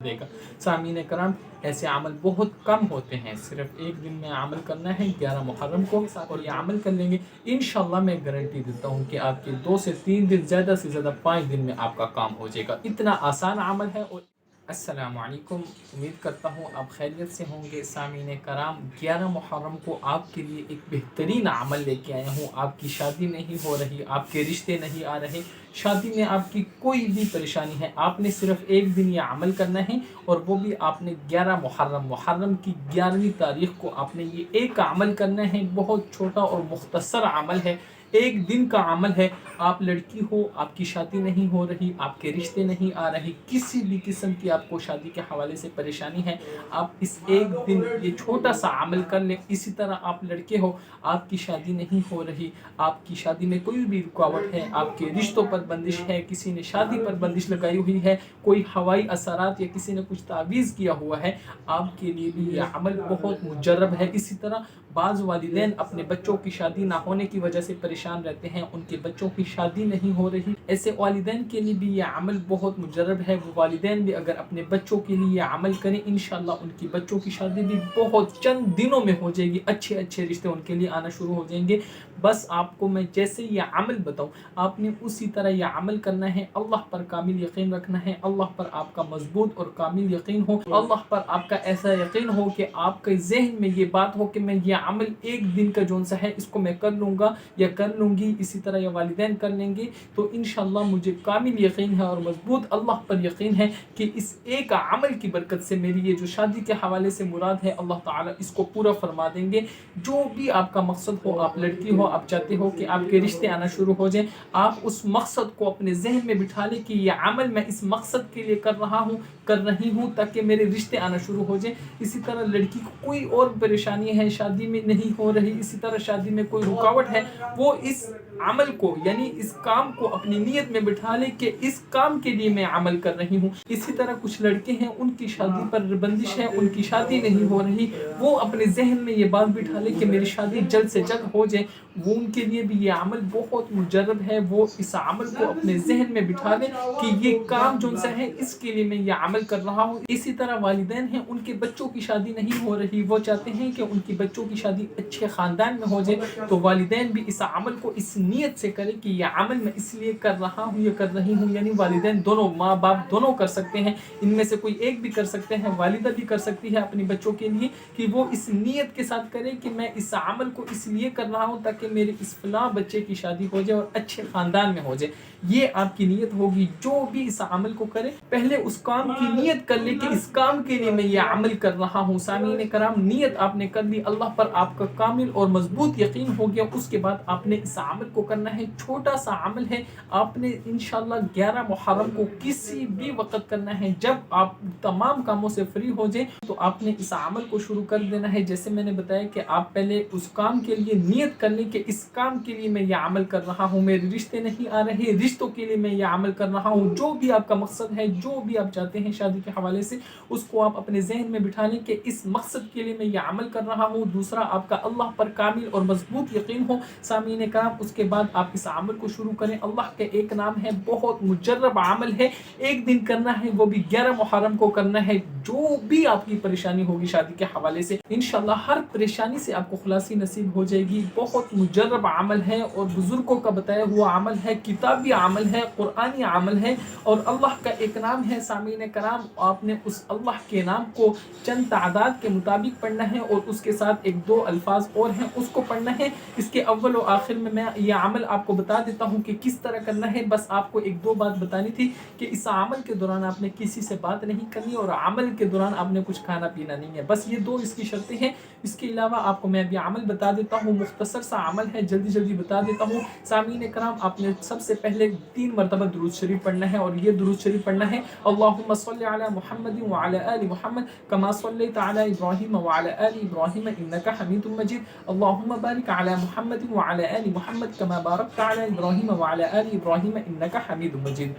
देगा। सामीन कराम, ऐसे अमल बहुत कम होते हैं, सिर्फ एक दिन में अमल करना है 11 मुहर्रम को, और ये अमल कर लेंगे इंशाल्लाह मैं गारंटी देता हूँ कि आपके 2 से 3 दिन, ज़्यादा से ज़्यादा 5 दिन में आपका काम हो जाएगा। इतना आसान अमल है। और अस्सलामु अलैकुम, उम्मीद करता हूँ आप खैरियत से होंगे। सामीन कराम, 11 मुहर्रम को आपके लिए एक बेहतरीन अमल लेके आया हूँ। आपकी शादी नहीं हो रही, आपके रिश्ते नहीं आ रहे, शादी में आपकी कोई भी परेशानी है, आपने सिर्फ एक दिन ये अमल करना है, और वो भी आपने 11 मुहर्रम की 11वीं तारीख को आपने ये एक अमल करना है। बहुत छोटा और मुख्तसर अमल है, एक दिन का अमल है। आप लड़की हो, आपकी शादी नहीं हो रही, आपके रिश्ते नहीं आ रहे, किसी भी किस्म की आपको शादी के हवाले से परेशानी है, आप इस एक दिन ये छोटा सा अमल कर लें। इसी तरह आप लड़के हो, आपकी शादी नहीं हो रही, आपकी शादी में कोई भी रुकावट है, आपके रिश्तों पर बंदिश है, किसी ने शादी पर बंदिश लगाई हुई है, कोई हवाई असरात या किसी ने कुछ तावीज़ किया हुआ है, आपके लिए भी यह अमल बहुत मुजर्रब है। इसी तरह बाज़ वालिदैन अपने बच्चों की शादी ना होने की वजह से परेशान रहते हैं, उनके बच्चों की शादी नहीं हो रही, ऐसे वालिदैन के लिए भी यह अमल बहुत मुजर्रब है। वो वालिदैन भी अगर अपने बच्चों के लिए यह अमल करें, इंशाल्लाह उनकी बच्चों की शादी भी बहुत चंद दिनों में हो जाएगी, अच्छे अच्छे रिश्ते उनके लिए आना शुरू हो जाएंगे। बस आपको मैं जैसे यह अमल बताऊं, आपने उसी तरह यह अमल करना है। अल्लाह पर कामिल यकीन रखना है, अल्लाह पर आपका मजबूत और कामिल यकीन हो, अल्लाह पर आपका ऐसा यकीन हो कि आपके जहन में ये बात हो कि मैं ये अमल एक दिन का जोन सा है इसको मैं कर लूँगा या कर लूँगी, इसी तरह या वालिदैन कर लेंगे, तो इंशाल्लाह मुझे कामिल यकीन है और मजबूत अल्लाह पर यकीन है कि इस एक अमल की बरकत से मेरी ये जो शादी के हवाले से मुराद है, अल्लाह ताला इसको पूरा फरमा देंगे। जो भी आपका मकसद हो, आप लड़की हो, आप चाहते हो कि आपके रिश्ते आना शुरू हो जाएं, आप उस मकसद को अपने जहन में बिठा लें कि ये अमल मैं इस मकसद के लिए कर रहा हूँ, कर रही हूँ, ताकि मेरे रिश्ते आना शुरू हो जाएं। इसी तरह लड़की को कोई और परेशानी है, शादी में नहीं हो रही, इसी तरह शादी में कोई रुकावट है, वो इस अमल को यानी इस काम को अपनी नीयत में बिठा ले कि इस काम के लिए मैं अमल कर रही हूँ। इसी तरह कुछ लड़के हैं, उनकी शादी पर बंदिश है, उनकी शादी नहीं हो रही, वो अपने जहन में ये बात बिठा ले कि मेरी शादी जल्द से जल्द हो जाए, वो उनके लिए भी ये अमल बहुत मुजर्रब है। वो इस अमल को अपने जहन में बिठा ले कि ये काम जो सा है इसके लिए मैं ये अमल कर रहा हूँ। इसी तरह वालिदैन हैं, उनके बच्चों की शादी नहीं हो रही, वो चाहते हैं कि उनकी बच्चों की शादी अच्छे ख़ानदान में हो जाए, तो वालिदैन भी इस अमल को इस नीयत से करें कि यह अमल मैं इसलिए कर रहा हूँ या कर रही हूँ। यानी वालिदैन दोनों, माँ बाप दोनों कर सकते हैं, इनमें से कोई एक भी कर सकते हैं, वालिदा भी कर सकती है अपने बच्चों के लिए, कि वो इस नीयत के साथ करें कि मैं इस अमल को इसलिए कर रहा हूँ ताकि मेरे इस फलां बच्चे की शादी हो जाए और अच्छे ख़ानदान में हो जाए। ये आपकी नीयत होगी। जो भी इस अमल को करे, पहले उस काम की नीयत कर ले कि इस काम के लिए मैं ये अमल कर रहा हूँ। सामीन कराम, नीयत आपने कर ली, अल्लाह पर आपका कामिल और मजबूत यकीन हो गया, उसके बाद आपने इस अमल को करना है। छोटा सा अमल है, आपने इंशाल्लाह 11 मुहर्रम को किसी भी वक्त करना है, जब आप तमाम कामों से फ्री हो जाए तो आपने इस अमल को शुरू कर देना है। जैसे मैंने बताया कि आप पहले उस काम के लिए नीयत कर लें कि इस काम के लिए मैं ये अमल कर रहा हूँ, मेरे रिश्ते नहीं आ रहे, रिश्तों के लिए मैं ये अमल कर रहा हूँ। जो भी आपका मकसद है, जो भी आप चाहते हैं शादी के हवाले से, उसको आप अपने जहन में बिठा लें कि इस मकसद के लिए मैं ये अमल कर रहा हूँ। दूसरा, आपका अल्लाह पर कामिल और मजबूत यकीन हो। सामीन कराम, उसके बाद आप इस अमल को शुरू करें। अल्लाह का एक नाम है, बहुत मुजर्रब अमल है, एक दिन करना है, वो भी 11 मुहर्रम को करना है। जो भी आपकी परेशानी होगी शादी के हवाले से, इंशाल्लाह हर परेशानी से आपको खुलासी नसीब हो जाएगी। बहुत मुजर्रब अमल है और बुजुर्गों का बताया हुआ अमल है, किताबी अमल है, कुरानी अमल है, और अल्लाह का एक नाम है। सामीन कराम, आपने उस अल्लाह के नाम को चंद तादाद के मुताबिक पढ़ना है, और उसके साथ एक दो अल्फाज और हैं, उसको पढ़ना है। इसके अव्वल और आखिर में मैं यह अमल आपको बता देता हूँ कि किस तरह करना है। बस आपको एक दो बात बतानी थी कि इस अमल के दौरान आपने किसी से बात नहीं करनी, और अमल के दौरान आपने कुछ खाना पीना नहीं है। बस ये दो इसकी शर्तें हैं। इसके अलावा आपको मैं अभी अमल बता देता हूँ, मुख्तसर सा अमल है, जल्दी जल्दी बता देता हूँ। सामीन कराम, आपने सबसे पहले 3 मरतबा दुरूद शरीफ पढ़ना है, और ये दुरूद शरीफ पढ़ना है, अल्लाहुम्मा सल्लि अला मुहम्मद व अला आलि मुहम्मद कमा सल्लैता अला इब्राहीम व अला आलि इब्राहीम इन्नका हमीदुम मजीद, अल्लाहुम्मा बारिक अला मुहम्मद व अला आलि मुहम्मद कमा बारकता अला इब्राहीम व अला आलि इब्राहीम इन्नका हमीदुम मजीद।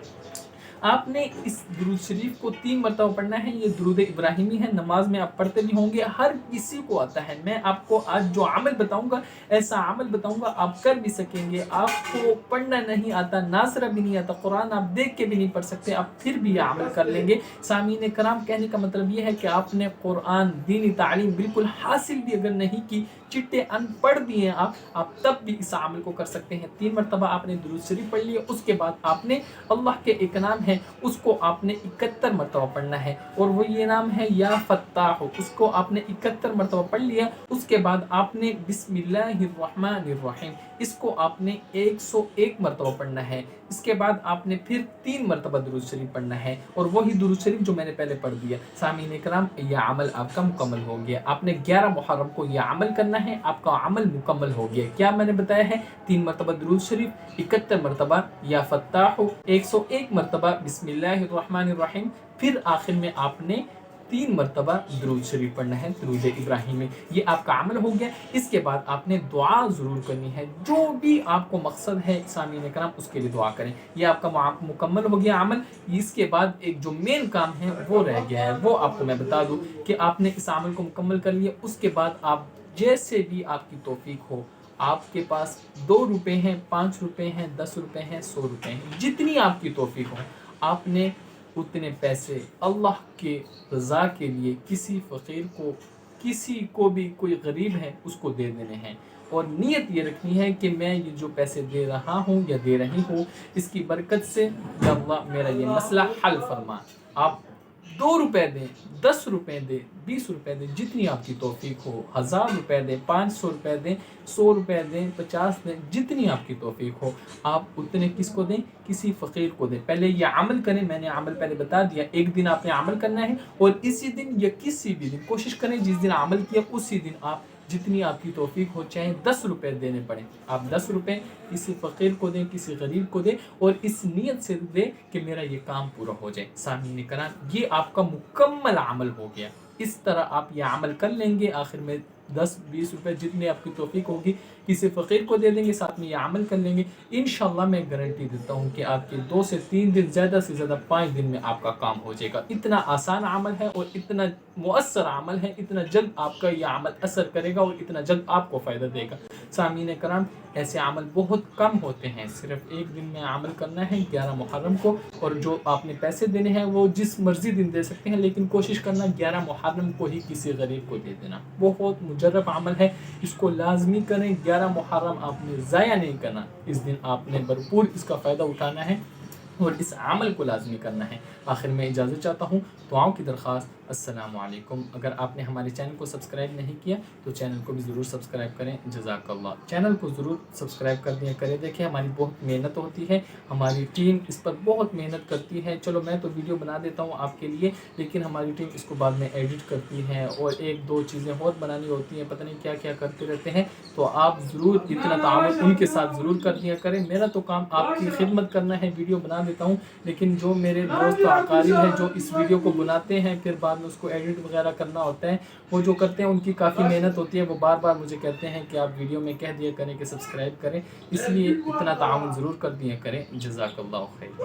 آپ نے اس درود شریف کو 3 مرتبہ پڑھنا ہے. یہ درود ابراہیمی ہے, نماز میں آپ پڑھتے بھی ہوں گے, ہر کسی کو آتا ہے. میں آپ کو آج جو عمل بتاؤں گا, ایسا عمل بتاؤں گا آپ کر بھی سکیں گے. آپ کو پڑھنا نہیں آتا, ناصرہ بھی نہیں آتا, قرآن آپ دیکھ کے بھی نہیں پڑھ سکتے, آپ پھر بھی یہ عمل کر لیں گے. سامعین کرام, کہنے کا مطلب یہ ہے کہ آپ نے قرآن دینی تعلیم بالکل حاصل بھی اگر نہیں کی, چٹے ان پڑھ بھی ہیں آپ تب بھی اس عمل کو کر سکتے ہیں. 3 مرتبہ آپ نے درود شریف پڑھ لیا, اس کے بعد آپ نے اللہ کے ایک نام ہے اس کو آپ نے 71 مرتبہ پڑھنا ہے, اور وہ یہ نام ہے یا فتاح, اس کو آپ نے 71 مرتبہ پڑھ لیا. اس کے بعد آپ نے بسم اللہ الرحمن الرحیم, اس کو آپ نے 101 مرتبہ پڑھنا ہے. اس کے بعد آپ نے پھر 3 مرتبہ درود شریف پڑھنا ہے, اور وہی درود شریف جو میں نے پہلے پڑھ دیا. سامعین کرام, یہ عمل آپ کا مکمل ہو گیا. آپ نے 11 محرم کو یہ عمل کرنا ہے, آپ کا عمل مکمل ہو گیا. کیا میں نے بتایا ہے؟ 3 مرتبہ درود شریف, 71 مرتبہ یا فتاح, 101 مرتبہ بسم اللہ الرحمن الرحیم, پھر آخر میں آپ نے 3 مرتبہ درود شریف پڑھنا ہے, درود ابراہیمی. یہ آپ کا عمل ہو گیا. اس کے بعد آپ نے دعا ضرور کرنی ہے, جو بھی آپ کو مقصد ہے سامعین کرام اس کے لیے دعا کریں. یہ آپ کا مکمل ہو گیا عمل. اس کے بعد ایک جو مین کام ہے وہ رہ گیا ہے, وہ آپ کو میں بتا دوں کہ آپ نے اس عمل کو مکمل کر لیا. اس کے بعد آپ جیسے بھی آپ کی توفیق ہو, آپ کے پاس 2 روپے ہیں, 5 روپے ہیں, 10 روپے ہیں, 100 روپے ہیں, جتنی آپ کی توفیق ہو, آپ نے اتنے پیسے اللہ کے رضا کے لیے کسی فقیر کو, کسی کو بھی, کوئی غریب ہے اس کو دے دینے ہیں. اور نیت یہ رکھنی ہے کہ میں یہ جو پیسے دے رہا ہوں یا دے رہی ہوں, اس کی برکت سے یا اللہ میرا یہ مسئلہ حل فرما. آپ 2 روپے دیں, 10 روپے دیں, 20 روپے دیں, جتنی آپ کی توفیق ہو, 1000 روپے دیں, 500 روپے دیں, 100 روپے دیں, 50 دیں, جتنی آپ کی توفیق ہو, آپ اتنے کس کو دیں؟ کسی فقیر کو دیں. پہلے یہ عمل کریں, میں نے عمل پہلے بتا دیا. ایک دن آپ نے عمل کرنا ہے, اور اسی دن یا کسی بھی دن کوشش کریں جس دن عمل کیا اسی دن آپ جتنی آپ کی توفیق ہو, چاہے 10 روپے دینے پڑیں, آپ 10 روپے کسی فقیر کو دیں, کسی غریب کو دیں, اور اس نیت سے دیں کہ میرا یہ کام پورا ہو جائے. سامعین کرام, یہ آپ کا مکمل عمل ہو گیا. اس طرح آپ یہ عمل کر لیں گے, آخر میں 10-20 روپے جتنے آپ کی توفیق ہوگی کسی فقیر کو دے دیں گے, ساتھ میں یہ عمل کر لیں گے. انشاءاللہ میں گارنٹی دیتا ہوں کہ آپ کے 2 سے 3 دن, زیادہ سے زیادہ 5 دن میں آپ کا کام ہو جائے گا. اتنا آسان عمل ہے اور اتنا مؤثر عمل ہے, اتنا جلد آپ کا یہ عمل اثر کرے گا اور اتنا جلد آپ کو فائدہ دے گا. سامعین کرام, ایسے عمل بہت کم ہوتے ہیں, صرف ایک دن میں عمل کرنا ہے 11 محرم کو, اور جو آپ نے پیسے دینے ہیں وہ جس مرضی دن دے سکتے ہیں, لیکن کوشش کرنا 11 محرم کو ہی کسی غریب کو دے دینا. بہت مجرب عمل ہے, اس کو لازمی کریں. 11 محرم آپ نے ضائع نہیں کرنا, اس دن آپ نے بھرپور اس کا فائدہ اٹھانا ہے اور اس عمل کو لازمی کرنا ہے. آخر میں اجازت چاہتا ہوں, دعاؤں کی درخواست. السلام علیکم. اگر آپ نے ہمارے چینل کو سبسکرائب نہیں کیا تو چینل کو بھی ضرور سبسکرائب کریں. جزاک اللہ. چینل کو ضرور سبسکرائب کر دیا کریں. دیکھیں, ہماری بہت محنت ہوتی ہے, ہماری ٹیم اس پر بہت محنت کرتی ہے. چلو میں تو ویڈیو بنا دیتا ہوں آپ کے لیے, لیکن ہماری ٹیم اس کو بعد میں ایڈٹ کرتی ہے, اور 1-2 چیزیں اور بنانی ہوتی ہیں, پتہ نہیں کیا کیا کرتے رہتے ہیں. تو آپ ضرور اتنا تعاون ان کے ساتھ ضرور کر دیا کریں. میرا تو کام آپ کی خدمت کرنا ہے, ویڈیو بنا دیتا ہوں, لیکن جو میرے دوست اقارب ہیں جو اس ویڈیو کو بناتے ہیں, پھر بعد میں اس کو ایڈٹ وغیرہ کرنا ہوتا ہے, وہ جو کرتے ہیں ان کی کافی محنت ہوتی ہے. وہ بار بار مجھے کہتے ہیں کہ آپ ویڈیو میں کہہ دیا کریں کہ سبسکرائب کریں, اس لیے اتنا تعاون ضرور کر دیا کریں. جزاک اللہ خیر.